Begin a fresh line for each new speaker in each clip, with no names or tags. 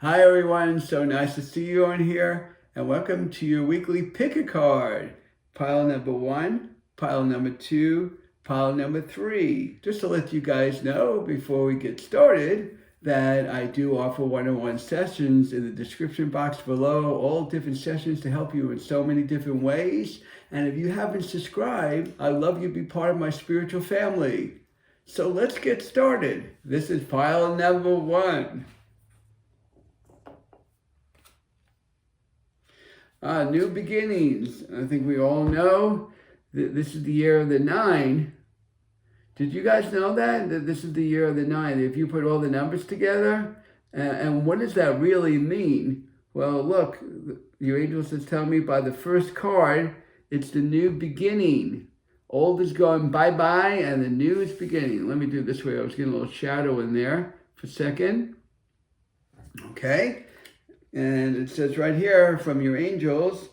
Hi everyone, so nice to see you on here, and welcome to your weekly pick a card. Pile number 1, pile number 2, pile number 3. Just to let you guys know before we get started that I do offer one-on-one sessions in the description box below, all different sessions to help you in so many different ways. And if you haven't subscribed, I'd love you to be part of my spiritual family. So let's get started. This is pile number 1. New beginnings. I think we all know that this is the year of the 9. Did you guys know that this is the year of the 9? If you put all the numbers together, and what does that really mean? Well, look, your angels is telling me by the first card, it's the new beginning. Old is going bye-bye, and the new is beginning. Let me do it this way. I was getting a little shadow in there for a second. Okay. And it says right here from your angels,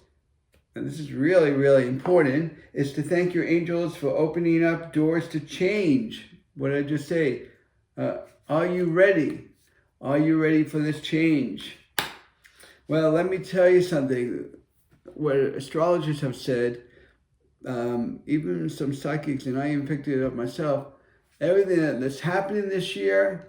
and this is really, really important, is to thank your angels for opening up doors to change. What did I just say? Are you ready? Are you ready for this change? Well, let me tell you something. What astrologers have said, even some psychics, and I even picked it up myself, everything that's happening this year,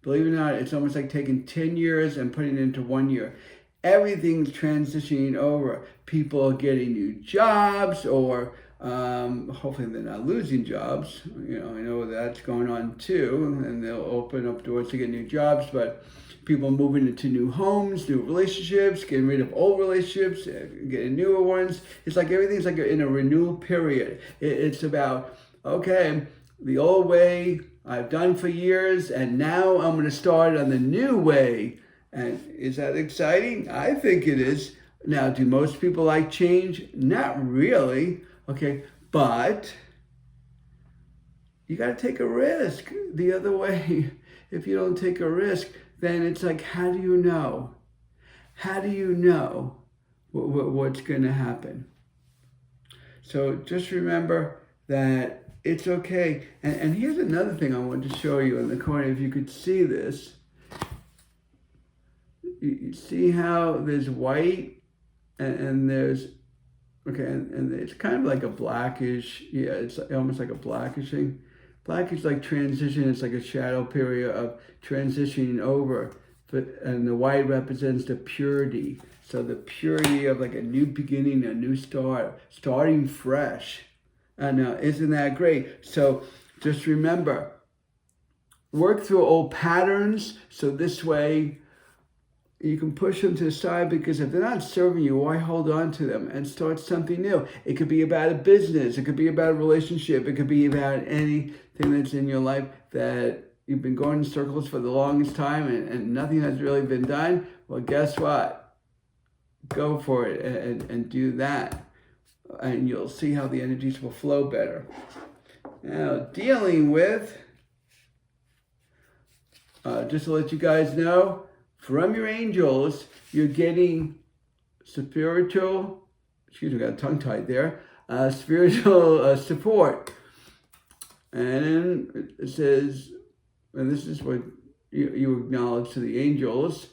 believe it or not, it's almost like taking 10 years and putting it into 1 year. Everything's transitioning over. People are getting new jobs, or hopefully they're not losing jobs. You know, I know that's going on too, and they'll open up doors to get new jobs, but people moving into new homes, new relationships, getting rid of old relationships, getting newer ones. It's like everything's like in a renewal period. It's about, okay, the old way I've done for years, and now I'm going to start on the new way. And is that exciting? I think it is. Now, do most people like change? Not really. Okay, but you got to take a risk the other way. If you don't take a risk, then it's like, how do you know? How do you know what's going to happen? So just remember that it's okay. And here's another thing I wanted to show you in the corner. If you could see this. You see how there's white and there's, okay, and it's kind of like a blackish, yeah, it's almost like a blackish thing. Black is like transition. It's like a shadow period of transitioning over. And the white represents the purity. So the purity of like a new beginning, a new start, starting fresh. And isn't that great? So just remember, work through old patterns, so this way you can push them to the side, because if they're not serving you, why hold on to them and start something new? It could be about a business, it could be about a relationship, it could be about anything that's in your life that you've been going in circles for the longest time and nothing has really been done. Well, guess what? Go for it and do that. And you'll see how the energies will flow better. Now, dealing with, just to let you guys know, from your angels, you're getting spiritual, excuse me, I got tongue-tied there, spiritual support. And it says, and this is what you acknowledge to the angels,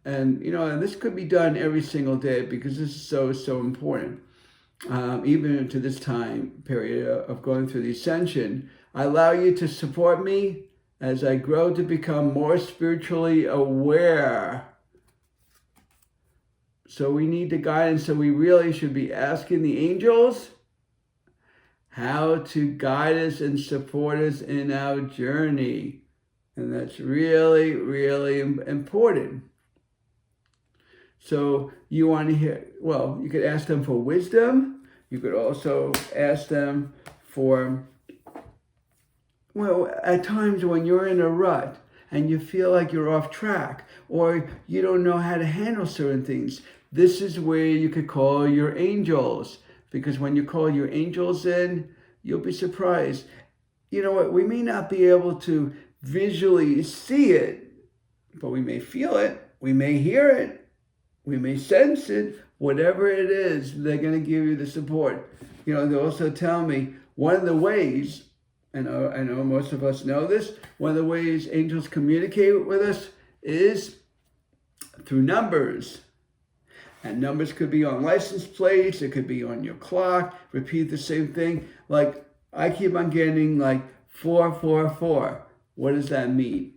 and, you know, and this could be done every single day, because this is so important. Even to this time period of going through the ascension, I allow you to support me as I grow to become more spiritually aware. So we need the guidance. So we really should be asking the angels how to guide us and support us in our journey. And that's really, really important. So you want to hear, well, you could ask them for wisdom. You could also ask them for, well, at times when you're in a rut and you feel like you're off track, or you don't know how to handle certain things, this is where you could call your angels. Because when you call your angels in, you'll be surprised. You know what, we may not be able to visually see it, but we may feel it, we may hear it, we may sense it. Whatever it is, they're going to give you the support. You know, they also tell me one of the ways, and I know most of us know this, one of the ways angels communicate with us is through numbers. And numbers could be on license plates, it could be on your clock, repeat the same thing. Like, I keep on getting like 444. What does that mean?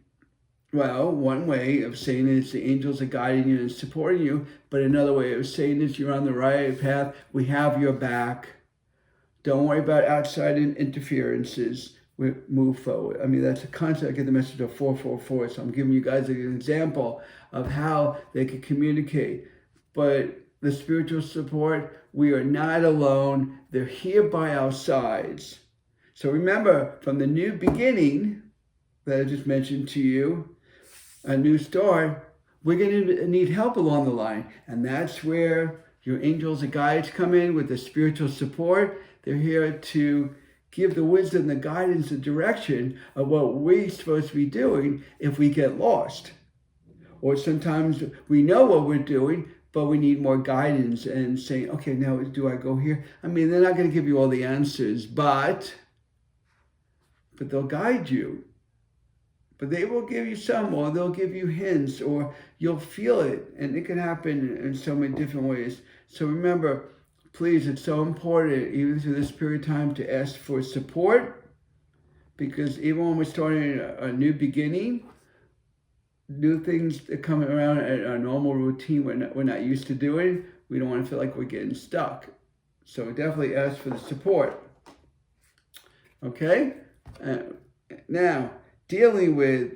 Well, one way of saying it is the angels are guiding you and supporting you, but another way of saying it is you're on the right path, we have your back. Don't worry about outside interferences. We move forward. I mean, that's a concept. I get the message of 444, so I'm giving you guys an example of how they can communicate. But the spiritual support, we are not alone. They're here by our sides. So remember, from the new beginning that I just mentioned to you, a new start, we're going to need help along the line. And that's where your angels and guides come in with the spiritual support. They're here to give the wisdom, the guidance, the direction of what we're supposed to be doing if we get lost. Or sometimes we know what we're doing, but we need more guidance and saying, okay, now do I go here? I mean, they're not going to give you all the answers, but they'll guide you. But they will give you some, or they'll give you hints, or you'll feel it. And it can happen in so many different ways. So remember, please, it's so important, even through this period of time, to ask for support. Because even when we're starting a new beginning, new things that come around at our normal routine we're not used to doing, we don't want to feel like we're getting stuck. So definitely ask for the support. Okay? Now, dealing with,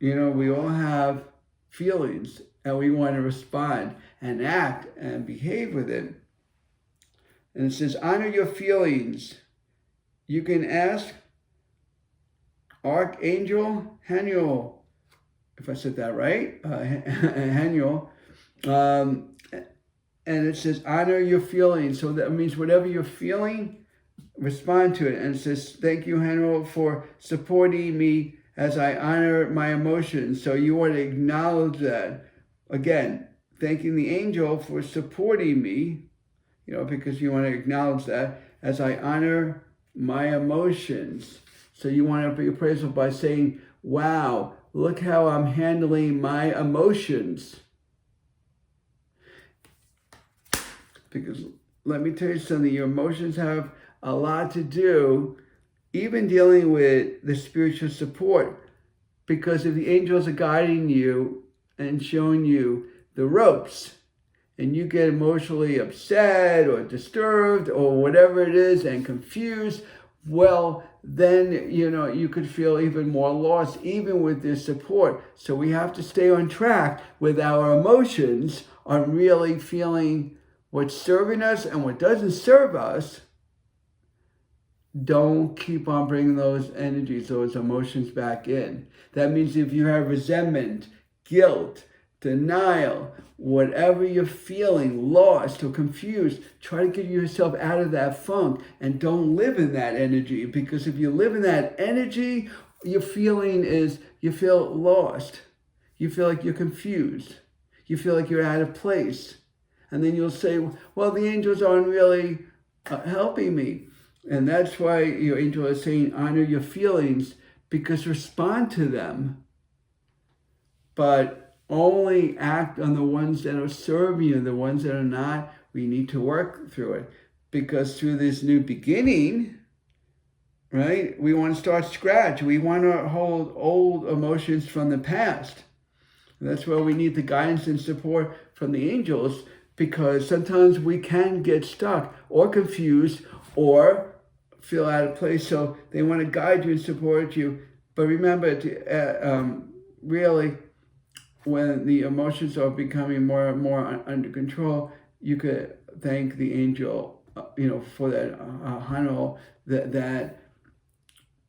we all have feelings and we want to respond and act and behave with it. And it says, honor your feelings. You can ask Archangel Haniel, if I said that right, Haniel, and it says, honor your feelings. So that means whatever you're feeling, respond to it. And it says, thank you, Haniel, for supporting me as I honor my emotions. So you want to acknowledge that. Again, thanking the angel for supporting me, because you want to acknowledge that as I honor my emotions. So you want to be appraisal by saying, wow, look how I'm handling my emotions. Because let me tell you something, your emotions have a lot to do, even dealing with the spiritual support. Because if the angels are guiding you and showing you the ropes, and you get emotionally upset or disturbed or whatever it is and confused, well, then, you could feel even more lost, even with this support. So we have to stay on track with our emotions on really feeling what's serving us and what doesn't serve us. Don't keep on bringing those energies, those emotions back in. That means if you have resentment, guilt, denial, whatever you're feeling, lost or confused, try to get yourself out of that funk and don't live in that energy. Because if you live in that energy, your feeling is you feel lost. You feel like you're confused. You feel like you're out of place. And then you'll say, well, the angels aren't really helping me. And that's why your angel is saying, honor your feelings, because respond to them. But only act on the ones that are serving you. The ones that are not, we need to work through it. Because through this new beginning, right, we want to start scratch. We want to hold old emotions from the past. And that's why we need the guidance and support from the angels, because sometimes we can get stuck or confused or feel out of place. So they want to guide you and support you. But remember, really, when the emotions are becoming more and more under control, you could thank the angel, for that Haniel, that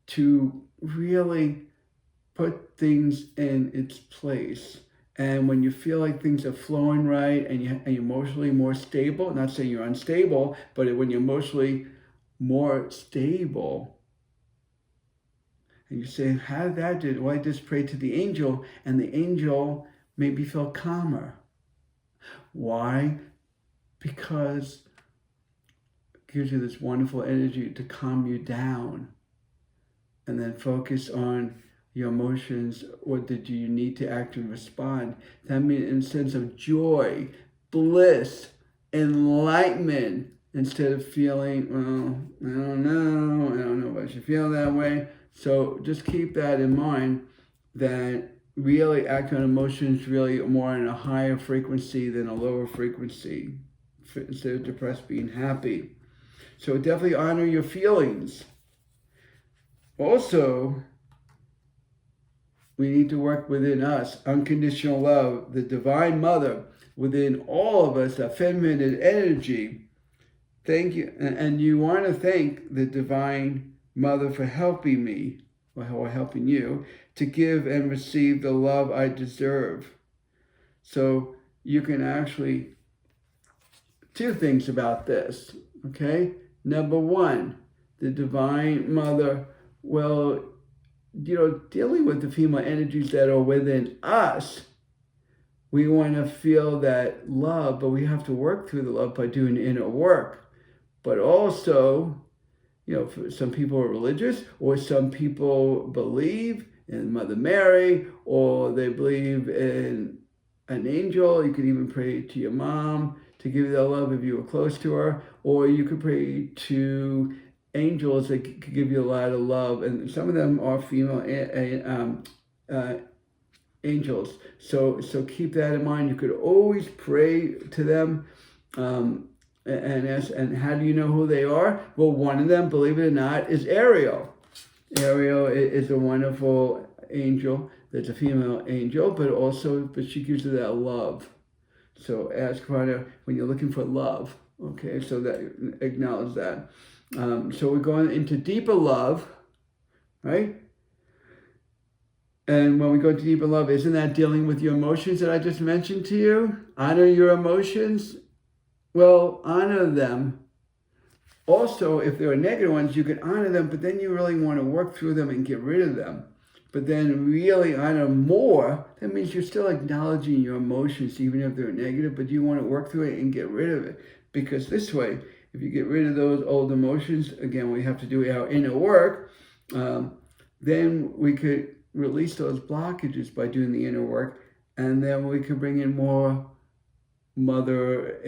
to really put things in its place. And when you feel like things are flowing right and you're emotionally more stable, not saying you're unstable, but when you're emotionally more stable, and you say, how did that do? Well, I just prayed to the angel, and the angel made me feel calmer. Why? Because it gives you this wonderful energy to calm you down, and then focus on your emotions, what did you need to act and respond? That means in a sense of joy, bliss, enlightenment, instead of feeling, well, I don't know if I should feel that way. So just keep that in mind, that really act on emotions really more on a higher frequency than a lower frequency, instead of depressed being happy. So definitely honor your feelings. Also, we need to work within us, unconditional love, the divine mother within all of us, that feminine energy. Thank you. And you want to thank the divine mother for helping me, or helping you, to give and receive the love I deserve. So you can actually, two things about this, okay? Number one, the divine mother, well, dealing with the female energies that are within us, we want to feel that love, but we have to work through the love by doing inner work. But also, some people are religious, or some people believe in Mother Mary, or they believe in an angel. You could even pray to your mom to give you that love if you were close to her, or you could pray to angels that could give you a lot of love, and some of them are female angels. So keep that in mind. You could always pray to them, and ask. And how do you know who they are? Well, one of them, believe it or not, is Ariel. Ariel is a wonderful angel. That's a female angel, but she gives you that love. So ask her when you're looking for love. Okay, so that acknowledge that. So we're going into deeper love, right? And when we go to deeper love, isn't that dealing with your emotions that I just mentioned to you? Honor your emotions. Well, honor them. Also, if there are negative ones, you can honor them, but then you really want to work through them and get rid of them. But then really honor more, that means you're still acknowledging your emotions, even if they're negative, but you want to work through it and get rid of it. Because this way, if you get rid of those old emotions, again, we have to do our inner work, then we could release those blockages by doing the inner work, and then we can bring in more mother,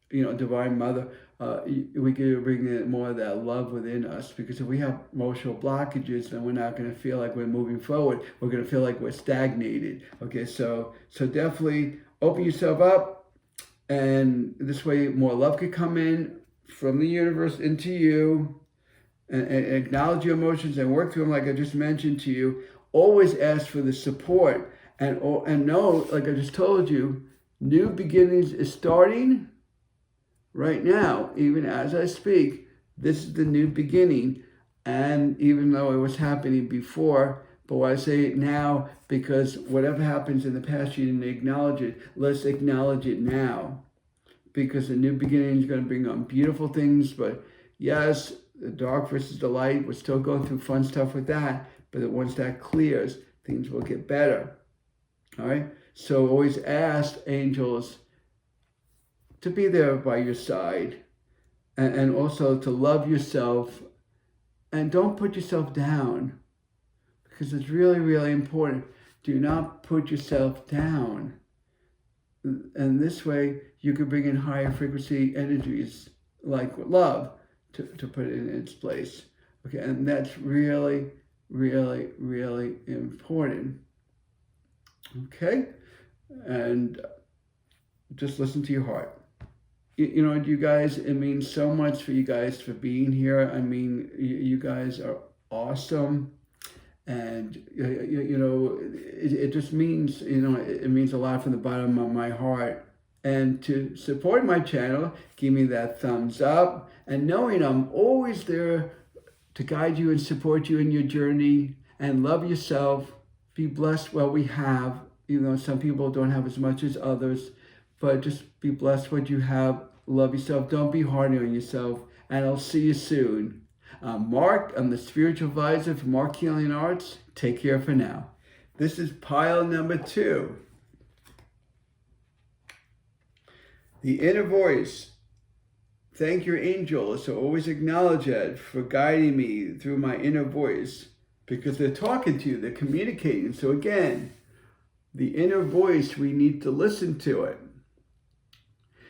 divine mother. We can bring in more of that love within us, because if we have emotional blockages, then we're not going to feel like we're moving forward. We're going to feel like we're stagnated. Okay, so definitely open yourself up, and this way more love could come in from the universe into you, and acknowledge your emotions and work through them, like I just mentioned to you. Always ask for the support, and know, like I just told you, new beginnings is starting right now. Even as I speak, this is the new beginning. And even though it was happening before, but why I say it now, because whatever happens in the past, you didn't acknowledge it. Let's acknowledge it now, because the new beginning is going to bring on beautiful things. But yes, the dark versus the light, we're still going through fun stuff with that. But once that clears, things will get better. All right? So always ask angels to be there by your side, and also to love yourself, and don't put yourself down, because it's really, really important. Do not put yourself down. And this way you can bring in higher frequency energies like love to put it in its place. Okay, and that's really, really, really important. Okay, and just listen to your heart. You guys, it means so much for you guys for being here. I mean, you guys are awesome. And, it just means, it means a lot from the bottom of my heart. And to support my channel, give me that thumbs up. And knowing I'm always there to guide you and support you in your journey. And love yourself. Be blessed what we have. Some people don't have as much as others. But just be blessed what you have. Love yourself. Don't be hard on yourself. And I'll see you soon. I'm Marc. I'm the spiritual advisor for Marc Healing Arts. Take care for now. This is pile number 2. The inner voice. Thank your angels. So always acknowledge that for guiding me through my inner voice. because they're talking to you, they're communicating. So again, the inner voice, we need to listen to it.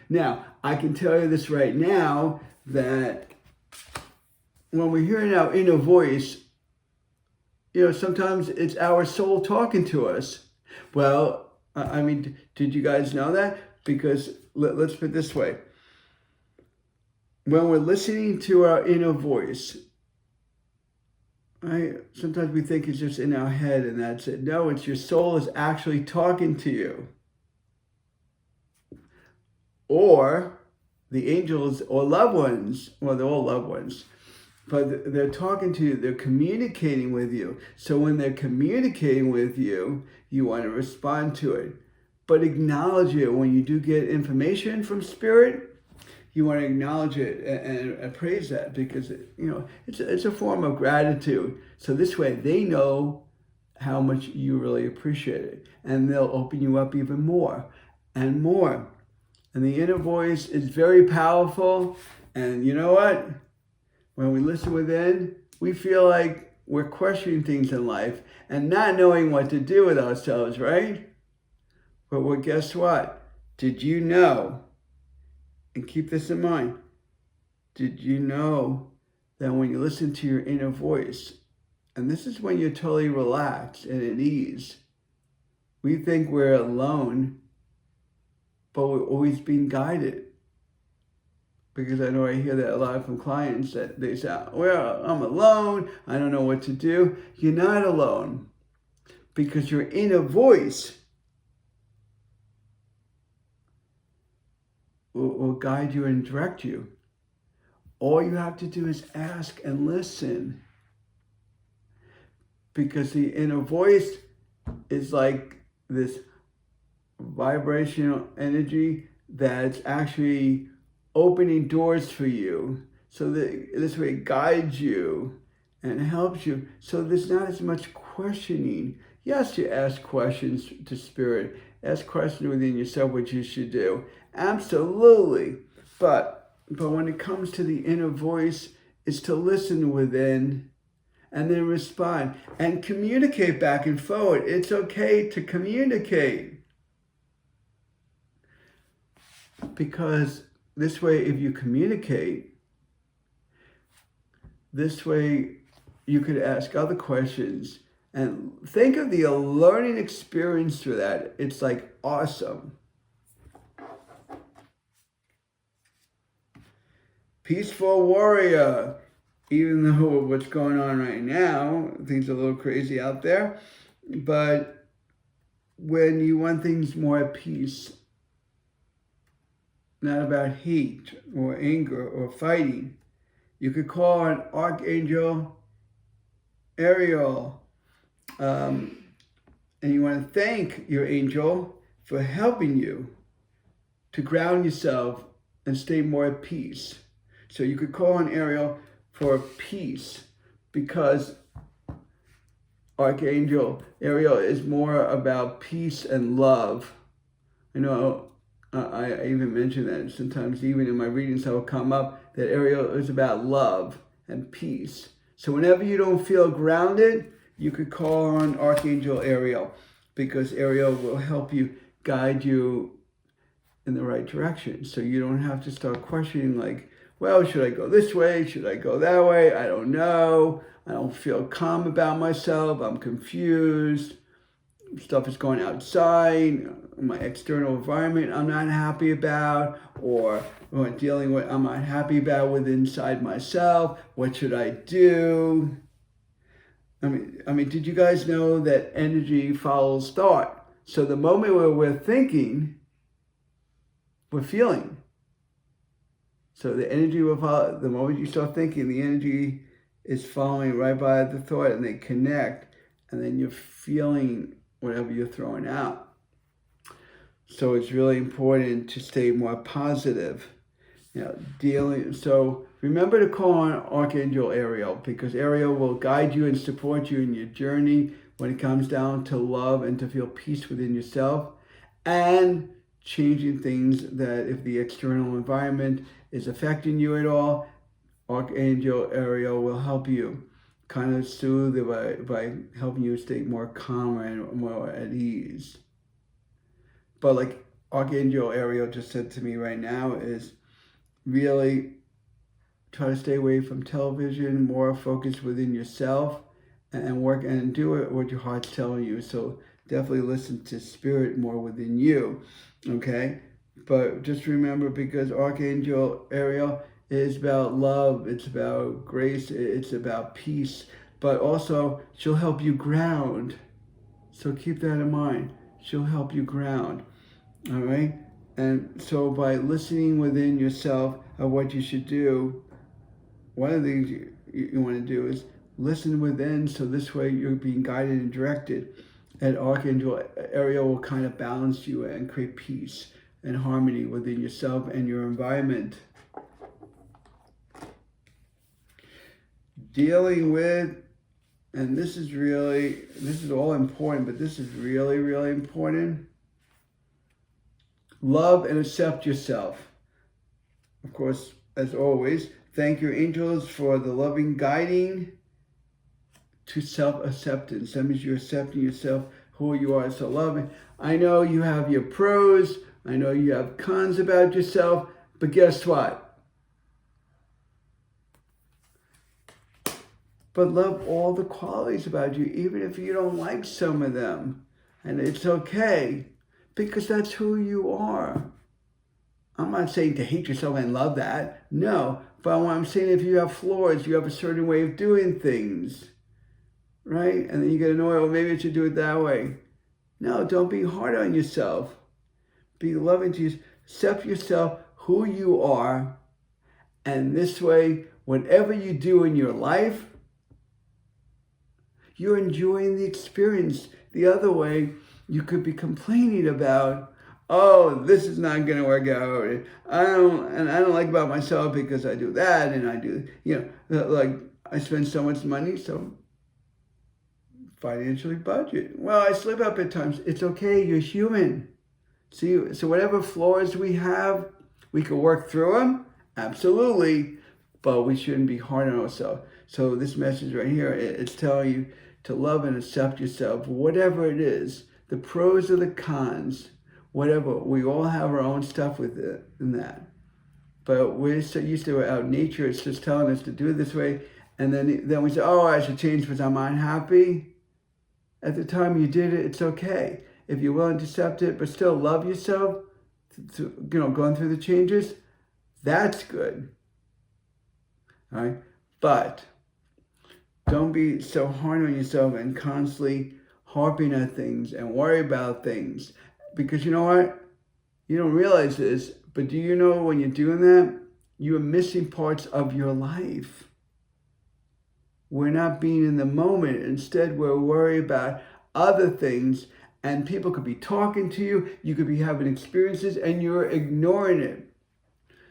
Now, I can tell you this right now, that when we're hearing our inner voice, sometimes it's our soul talking to us. Well, I mean, did you guys know that? Because let's put it this way. When we're listening to our inner voice, right, sometimes we think it's just in our head and that's it. No, it's your soul is actually talking to you. Or the angels or loved ones, well, they're all loved ones, but they're talking to you, they're communicating with you. So when they're communicating with you, you want to respond to it. But acknowledge it. When you do get information from spirit, you want to acknowledge it and praise that, because it's a form of gratitude. So this way they know how much you really appreciate it, and they'll open you up even more and more. And the inner voice is very powerful. And you know what? When we listen within, we feel like we're questioning things in life and not knowing what to do with ourselves, right? But well, guess what? Did you know, and keep this in mind, did you know that when you listen to your inner voice, and this is when you're totally relaxed and at ease, we think we're alone, but we're always being guided. Because I know I hear that a lot from clients, that they say, well, I'm alone, I don't know what to do. You're not alone, because your inner voice will guide you and direct you. All you have to do is ask and listen. Because the inner voice is like this vibrational energy that's actually opening doors for you. So that this way it guides you and helps you. So there's not as much questioning. Yes, you ask questions to spirit. Ask questions within yourself, which you should do. Absolutely. But when it comes to the inner voice, it's to listen within and then respond and communicate back and forward. It's okay to communicate. Because this way, if you communicate, this way you could ask other questions and think of the learning experience through that. It's like awesome. Peaceful warrior. Even though what's going on right now, things are a little crazy out there, but when you want things more at peace, not about hate or anger or fighting, you could call on Archangel Ariel, and you want to thank your angel for helping you to ground yourself and stay more at peace. So you could call on Ariel for peace, because Archangel Ariel is more about peace and love. I even mentioned that sometimes, even in my readings, I will come up that Ariel is about love and peace. So whenever you don't feel grounded, you could call on Archangel Ariel, because Ariel will help you guide you in the right direction. So you don't have to start questioning like, well, should I go this way? Should I go that way? I don't know. I don't feel calm about myself. I'm confused. Stuff is going outside. My external environment I'm not happy about, or dealing with I'm not happy about with inside myself. What should I do? I mean, did you guys know that energy follows thought? So the moment where we're thinking, we're feeling. So the energy will follow. The moment you start thinking, the energy is following right by the thought, and they connect, and then you're feeling whatever you're throwing out. So it's really important to stay more positive. So remember to call on Archangel Ariel, because Ariel will guide you and support you in your journey when it comes down to love and to feel peace within yourself, and changing things that if the external environment is affecting you at all, Archangel Ariel will help you kind of soothe it by helping you stay more calmer and more at ease. But like Archangel Ariel just said to me right now is really try to stay away from television, more focus within yourself and work and do it what your heart's telling you. So definitely listen to spirit more within you, okay? But just remember, because Archangel Ariel is about love, it's about grace, it's about peace, but also she'll help you ground. So keep that in mind. She'll help you ground, all right? And so by listening within yourself of what you should do, one of the things you want to do is listen within, so this way you're being guided and directed. And Archangel Ariel will kind of balance you and create peace and harmony within yourself and your environment. Dealing with, and this is all important, but this is really, really important. Love and accept yourself. Of course, as always, thank your angels for the loving guiding to self-acceptance. That means you're accepting yourself, who you are. So loving. I know you have your pros. I know you have cons about yourself. But guess what? But love all the qualities about you, even if you don't like some of them. And it's okay, because that's who you are. I'm not saying to hate yourself and love that. No. But what I'm saying, if you have flaws, you have a certain way of doing things. Right? And then you get annoyed, well, maybe I should do it that way. No, don't be hard on yourself. Be loving to yourself. Accept yourself, who you are. And this way, whatever you do in your life, you're enjoying the experience. The other way, you could be complaining about, oh, this is not going to work out. I don't like about myself because I do that and I do, like I spend so much money, so financially budget. Well, I slip up at times. It's okay. You're human. See, so whatever flaws we have, we can work through them. Absolutely. But we shouldn't be hard on ourselves. So this message right here, it's telling you to love and accept yourself, whatever it is, the pros or the cons, whatever. We all have our own stuff with it in that. But we're so used to our nature. It's just telling us to do it this way. And then we say, oh, I should change because I'm unhappy. At the time you did it, it's okay. If you're willing to accept it, but still love yourself, going through the changes, that's good. All right? But don't be so hard on yourself and constantly harping at things and worry about things. Because you know what? You don't realize this, but do you know when you're doing that, you are missing parts of your life. We're not being in the moment. Instead, we're worried about other things, and people could be talking to you, you could be having experiences, and you're ignoring it.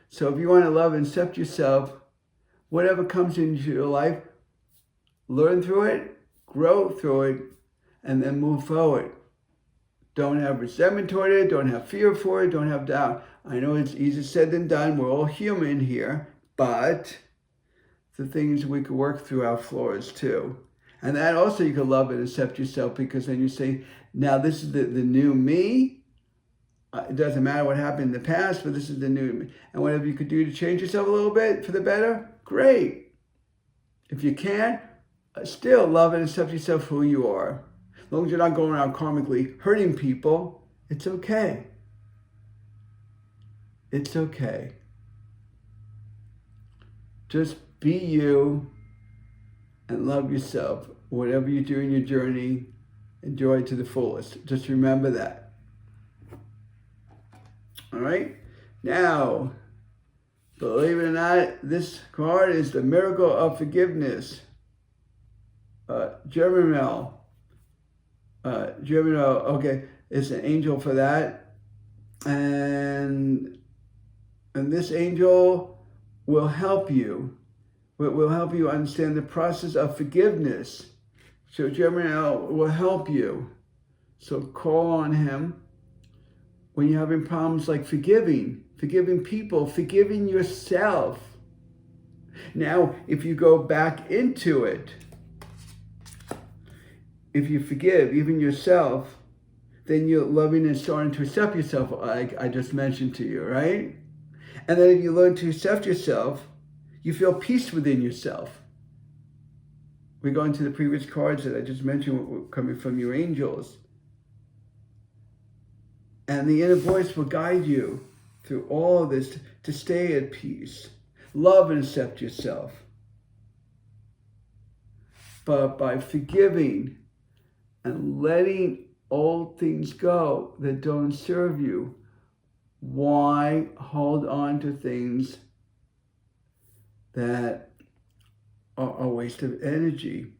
So if you want to love and accept yourself, whatever comes into your life, learn through it, grow through it, and then move forward. Don't have resentment toward it, don't have fear for it, don't have doubt. I know it's easier said than done, we're all human here, but the things we could work through our flaws too. And that also you can love and accept yourself, because then you say, now this is the new me. It doesn't matter what happened in the past, but this is the new me. And whatever you could do to change yourself a little bit for the better, great. If you can't, still love and accept yourself who you are. As long as you're not going around karmically hurting people, it's okay. It's okay. Just be you and love yourself. Whatever you do in your journey, enjoy it to the fullest. Just remember that. All right? Now, believe it or not, this card is the Miracle of Forgiveness. Germinal. Okay, it's an angel for that. And this angel will help you. Will help you understand the process of forgiveness. So Germinal will help you. So call on him when you're having problems like forgiving people, forgiving yourself. Now, if you go back into it, if you forgive even yourself, then you're loving and starting to accept yourself, like I just mentioned to you, right? And then if you learn to accept yourself, you feel peace within yourself. We go into the previous cards that I just mentioned coming from your angels. And the inner voice will guide you through all of this to stay at peace. Love and accept yourself. But by forgiving and letting old things go that don't serve you, why hold on to things that are a waste of energy?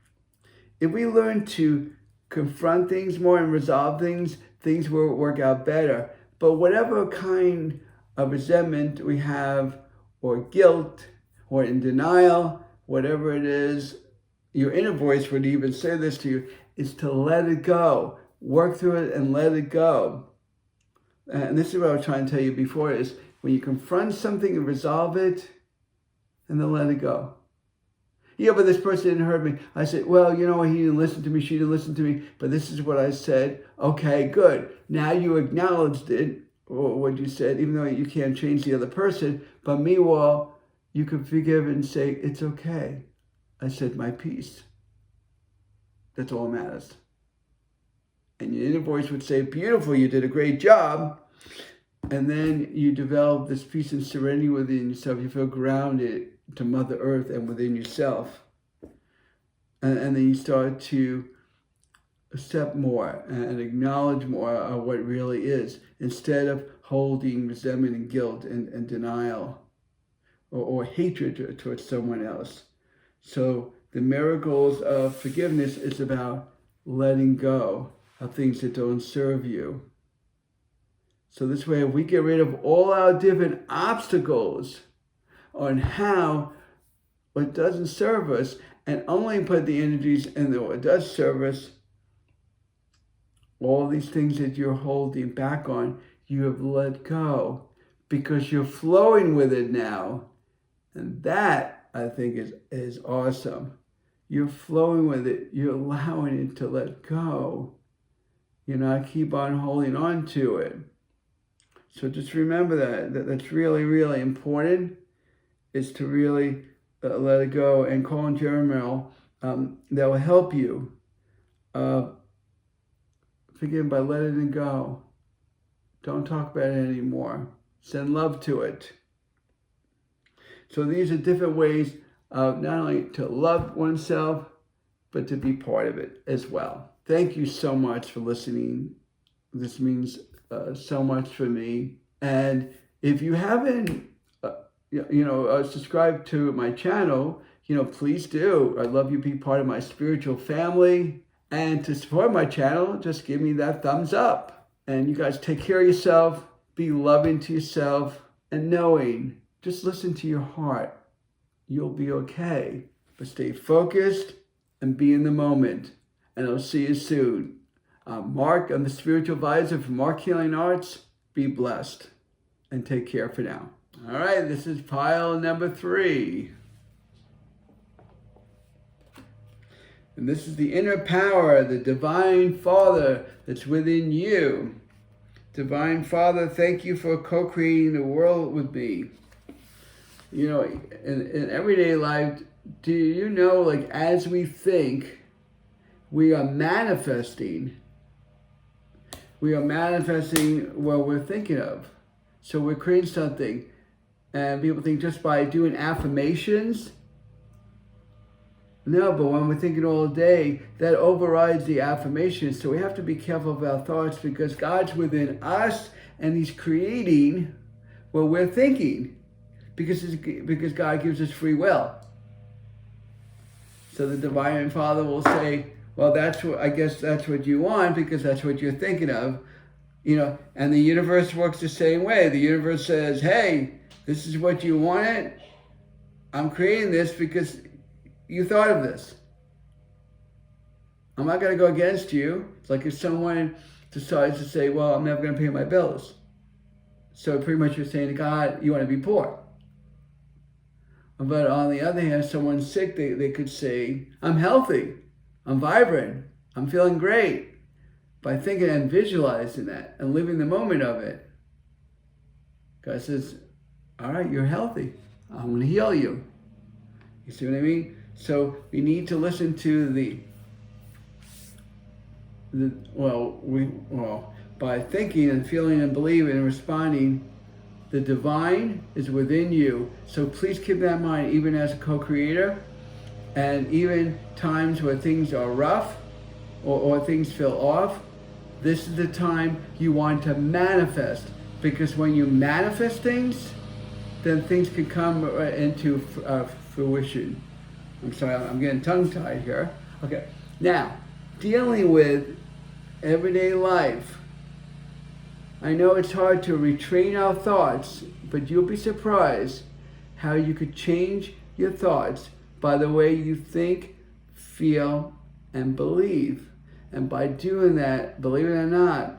If we learn to confront things more and resolve things, things will work out better. But whatever kind of resentment we have, or guilt, or in denial, whatever it is, your inner voice would even say this to you, is to let it go. Work through it and let it go. And this is what I was trying to tell you before, is when you confront something and resolve it, and then let it go. Yeah, but this person didn't hurt me. I said, well, you know, he didn't listen to me, she didn't listen to me, but this is what I said. Okay, good. Now you acknowledged it, or what you said, even though you can't change the other person. But meanwhile, you can forgive and say, it's okay. I said my piece. That's all that matters. And your inner voice would say, beautiful, you did a great job. And then you develop this peace and serenity within yourself. You feel grounded to Mother Earth and within yourself. And then you start to accept more and acknowledge more of what really is, instead of holding resentment and guilt and denial or hatred towards someone else. So the miracles of forgiveness is about letting go of things that don't serve you. So this way, if we get rid of all our different obstacles on how what doesn't serve us, and only put the energies in what does serve us, all these things that you're holding back on, you have let go because you're flowing with it now. And that, I think, is awesome. You're flowing with it. You're allowing it to let go. You're not keep on holding on to it. So just remember that's really, really important, is to really let it go, and call on Jeremiah. That will help you forgive by letting it go. Don't talk about it anymore. Send love to it. So these are different ways of not only to love oneself, but to be part of it as well. Thank you so much for listening. This means so much for me. And if you haven't, subscribed to my channel, please do. I'd love you to be part of my spiritual family. And to support my channel, just give me that thumbs up. And you guys take care of yourself, be loving to yourself, and knowing, just listen to your heart. You'll be okay. But stay focused and be in the moment. And I'll see you soon. I'm Marc. I'm the spiritual advisor for Marc Healing Arts. Be blessed and take care for now. All right, this is pile number 3. And this is the inner power, the Divine Father that's within you. Divine Father, thank you for co-creating the world with me. In everyday life, do you know, like, as we think, we are manifesting what we're thinking of. So we're creating something. And people think just by doing affirmations. No, but when we're thinking all day, that overrides the affirmations. So we have to be careful of our thoughts, because God's within us and He's creating what we're thinking, because God gives us free will. So the Divine Father will say, well, I guess that's what you want, because that's what you're thinking of. And the universe works the same way. The universe says, hey, this is what you wanted. I'm creating this because you thought of this. I'm not going to go against you. It's like if someone decides to say, well, I'm never going to pay my bills. So pretty much you're saying to God, you want to be poor. But on the other hand, if someone's sick, they could say, I'm healthy, I'm vibrant, I'm feeling great. By thinking and visualizing that and living the moment of it, God says, all right, you're healthy. I'm going to heal you. You see what I mean? So we need to listen to by thinking and feeling and believing and responding, the divine is within you. So please keep that in mind, even as a co-creator, and even times where things are rough or things feel off. This is the time you want to manifest, because when you manifest things, then things can come into fruition. I'm sorry, I'm getting tongue-tied here. Okay, now, dealing with everyday life. I know it's hard to retrain our thoughts, but you'll be surprised how you could change your thoughts by the way you think, feel, and believe. And by doing that, believe it or not,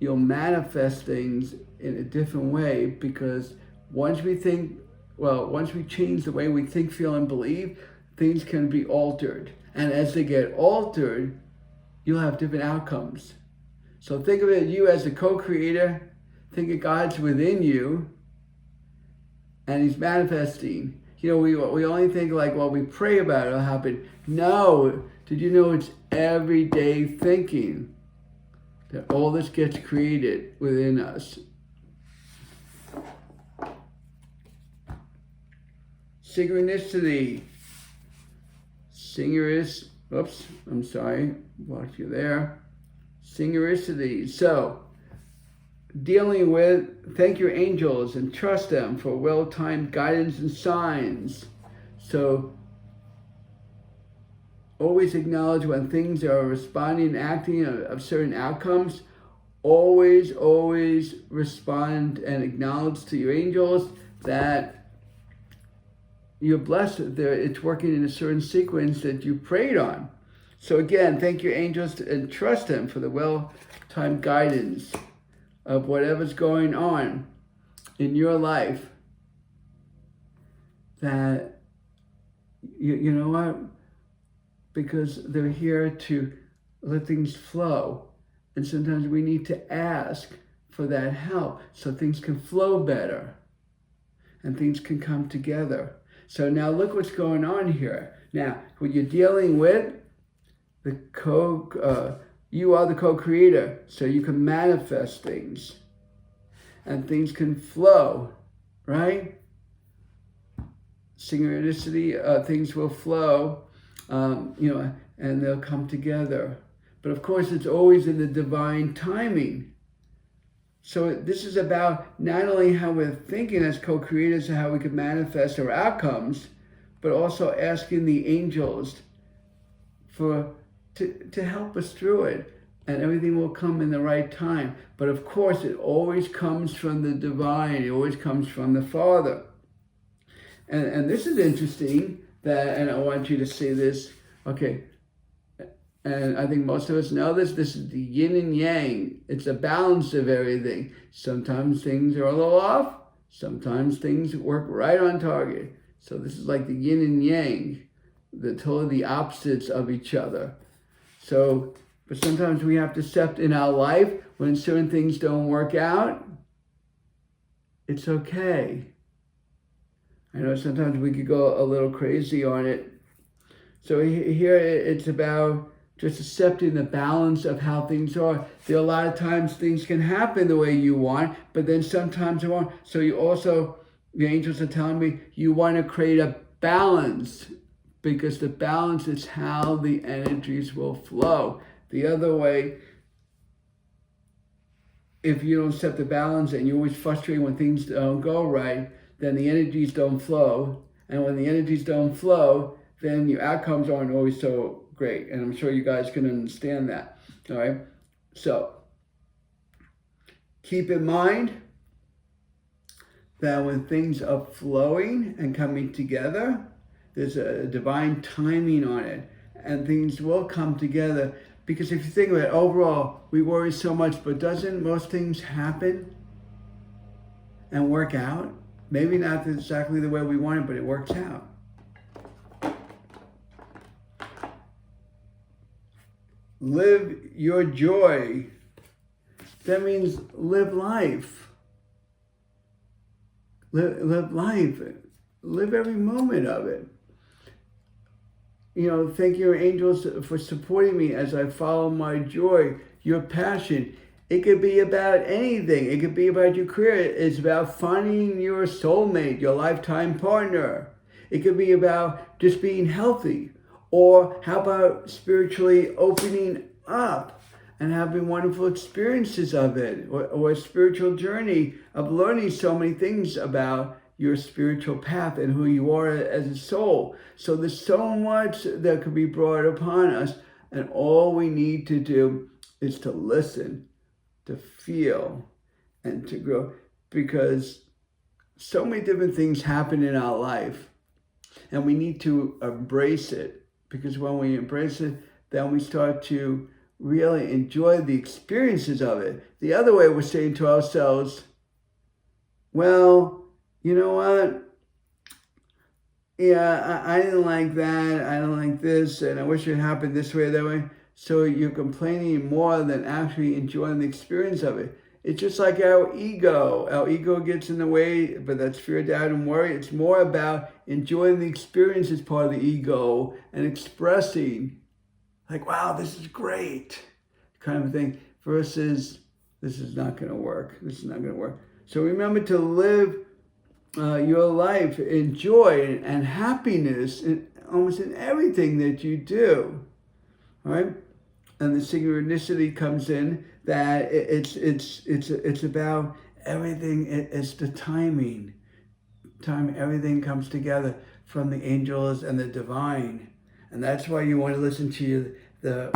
you'll manifest things in a different way, because once we change the way we think, feel, and believe, things can be altered. And as they get altered, you'll have different outcomes. So think of it, you as a co-creator, think of God's within you, and He's manifesting. You know, we only think like, well, we pray about it, it'll happen. No, did you know it's everyday thinking that all this gets created within us? Synchronicity. Oops, I'm sorry, blocked you there. Synchronicity. So, dealing with, thank your angels and trust them for well-timed guidance and signs. So, always acknowledge when things are responding and acting of certain outcomes. Always respond and acknowledge to your angels that you're blessed. It's working in a certain sequence that you prayed on. So again, thank your angels and trust them for the well-timed guidance of whatever's going on in your life. That, you know what? Because they're here to let things flow. And sometimes we need to ask for that help so things can flow better and things can come together. So now look what's going on here. Now, when you're dealing with you are the co-creator, so you can manifest things and things can flow, right? Synchronicity, things will flow. And they'll come together. But of course, it's always in the divine timing. So this is about not only how we're thinking as co-creators and how we can manifest our outcomes, but also asking the angels to help us through it. And everything will come in the right time. But of course, it always comes from the divine. It always comes from the Father. And this is interesting. And I want you to see this, okay, and I think most of us know this is the yin and yang. It's a balance of everything. Sometimes things are a little off, sometimes things work right on target. So this is like the yin and yang, the totally opposites of each other. So, but sometimes we have to accept in our life when certain things don't work out, it's okay. I know sometimes we could go a little crazy on it. So here it's about just accepting the balance of how things are. There are a lot of times things can happen the way you want, but then sometimes it won't. So you also, the angels are telling me, you want to create a balance, because the balance is how the energies will flow. The other way, if you don't set the balance and you're always frustrated when things don't go right, then the energies don't flow. And when the energies don't flow, then your outcomes aren't always so great. And I'm sure you guys can understand that. All right. So keep in mind that when things are flowing and coming together, there's a divine timing on it. And things will come together. Because if you think about it, overall, we worry so much, but doesn't most things happen and work out? Maybe not exactly the way we want it, but it works out. live your joy. That means live life. Live life. Live every moment of it. Thank you, angels, for supporting me as I follow my joy, your passion. It could be about anything. It could be about your career. It's about finding your soulmate, your lifetime partner. It could be about just being healthy. Or how about spiritually opening up and having wonderful experiences of it, or a spiritual journey of learning so many things about your spiritual path and who you are as a soul. So there's so much that could be brought upon us, and all we need to do is to listen, to feel, and to grow, because so many different things happen in our life, and we need to embrace it, because when we embrace it, then we start to really enjoy the experiences of it. The other way, we're saying to ourselves, well, you know what? Yeah, I didn't like that. I don't like this, and I wish it happened this way or that way. So you're complaining more than actually enjoying the experience of it. It's just like our ego. Our ego gets in the way, but that's fear, doubt, and worry. It's more about enjoying the experience as part of the ego and expressing, like, wow, this is great, kind of thing, versus this is not going to work. This is not going to work. So remember to live your life in joy and happiness in almost in everything that you do, all right? And the synchronicity comes in that it's about everything. It's the timing. Everything comes together from the angels and the divine, and that's why you want to listen to the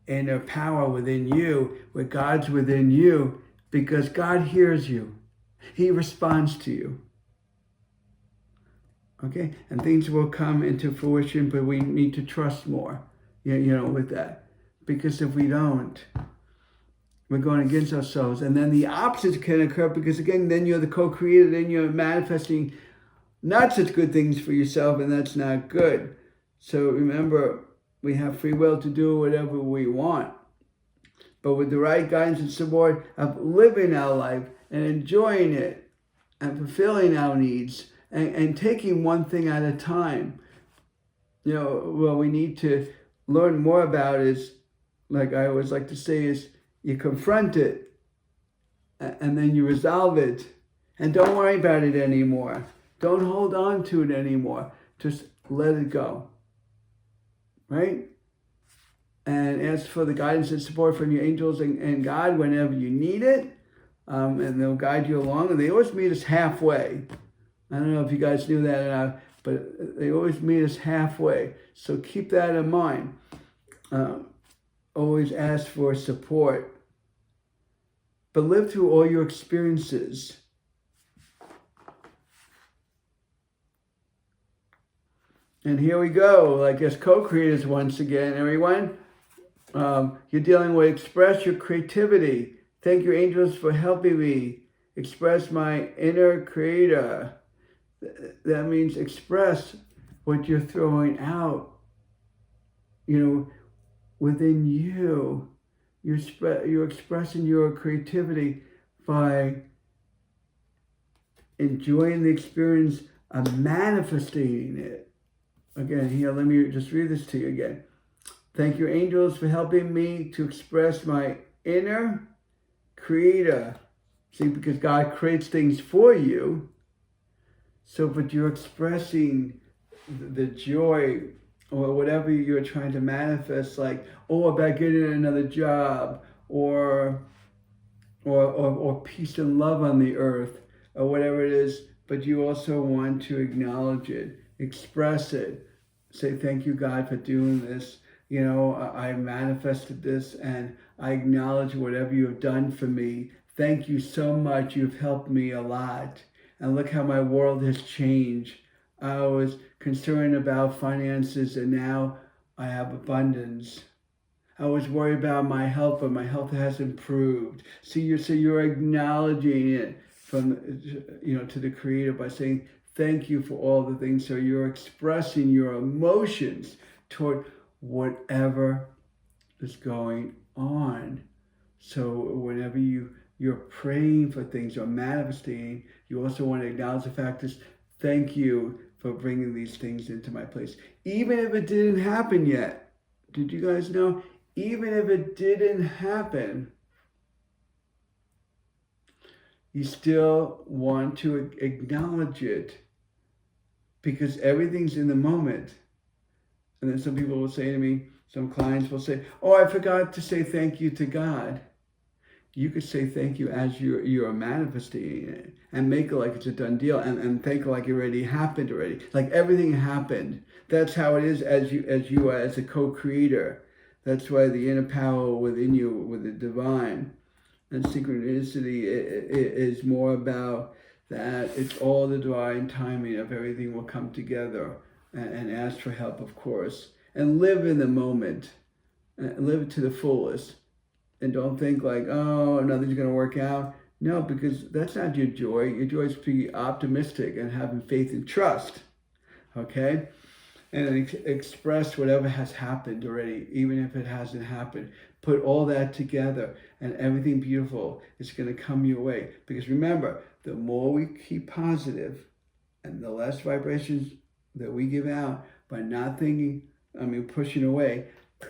inner power within you, where God's within you, because God hears you. He responds to you. Okay, and things will come into fruition, but we need to trust more, with that. Because if we don't, we're going against ourselves. And then the opposite can occur, because again, then you're the co-creator, then you're manifesting not such good things for yourself, and that's not good. So remember, we have free will to do whatever we want. But with the right guidance and support of living our life and enjoying it and fulfilling our needs, and taking one thing at a time. What we need to learn more about is, like I always like to say, is you confront it and then you resolve it, and don't worry about it anymore. Don't hold on to it anymore. Just let it go, right? And ask for the guidance and support from your angels and God whenever you need it, and they'll guide you along, and they always meet us halfway. I don't know if you guys knew that or not, but they always meet us halfway. So keep that in mind. Always ask for support. But live through all your experiences. And here we go, like as co-creators once again, everyone. You're dealing with express your creativity. Thank your angels for helping me express my inner creator. That means express what you're throwing out, within you. You're expressing your creativity by enjoying the experience of manifesting it. Again, here, let me just read this to you again. Thank you, angels, for helping me to express my inner creator. See, because God creates things for you. So, but you're expressing the joy or whatever you're trying to manifest, like, about getting another job, or peace and love on the earth, or whatever it is. But you also want to acknowledge it, express it, say, thank you, God, for doing this. I manifested this, and I acknowledge whatever you have done for me. Thank you so much. You've helped me a lot. And look how my world has changed. I was concerned about finances, and now I have abundance. I was worried about my health, but my health has improved. So you're acknowledging it from, to the Creator by saying, thank you for all the things. So you're expressing your emotions toward whatever that's going on. So whenever you're praying for things or manifesting, you also want to acknowledge the fact that thank you for bringing these things into my place. Even if it didn't happen yet. Did you guys know? Even if it didn't happen, you still want to acknowledge it because everything's in the moment. And then some people will say to me, some clients will say, oh, I forgot to say thank you to God. You could say thank you as you're manifesting it and make it like it's a done deal and think like it already happened already. Like everything happened. That's how it is as you as a co-creator. That's why the inner power within you, with the divine, and synchronicity is more about that. It's all the divine timing of everything will come together, and ask for help, of course, and live in the moment, and live it to the fullest. And don't think like, oh, nothing's going to work out. No, because that's not your joy. Your joy is to be optimistic and having faith and trust, okay? And express whatever has happened already, even if it hasn't happened. Put all that together and everything beautiful is going to come your way. Because remember, the more we keep positive and the less vibrations that we give out by not thinking, pushing away,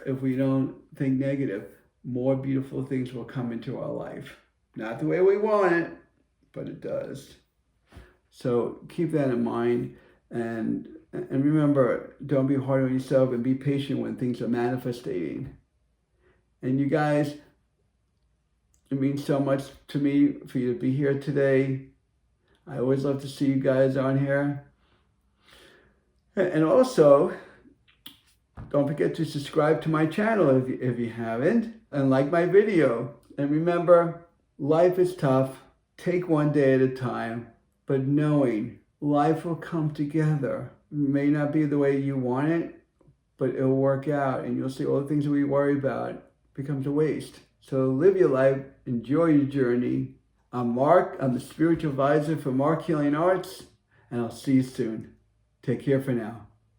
if we don't think negative, more beautiful things will come into our life. Not the way we want it, but it does. So keep that in mind, and remember, don't be hard on yourself and be patient when things are manifesting. And you guys, it means so much to me for you to be here today. I always love to see you guys on here. And also, don't forget to subscribe to my channel if you haven't, and like my video. And remember, life is tough. Take one day at a time, but knowing life will come together. It may not be the way you want it, but it'll work out, and you'll see all the things that we worry about becomes a waste. So live your life, enjoy your journey. I'm Marc, I'm the spiritual advisor for Marc Healing Arts, and I'll see you soon. Take care for now.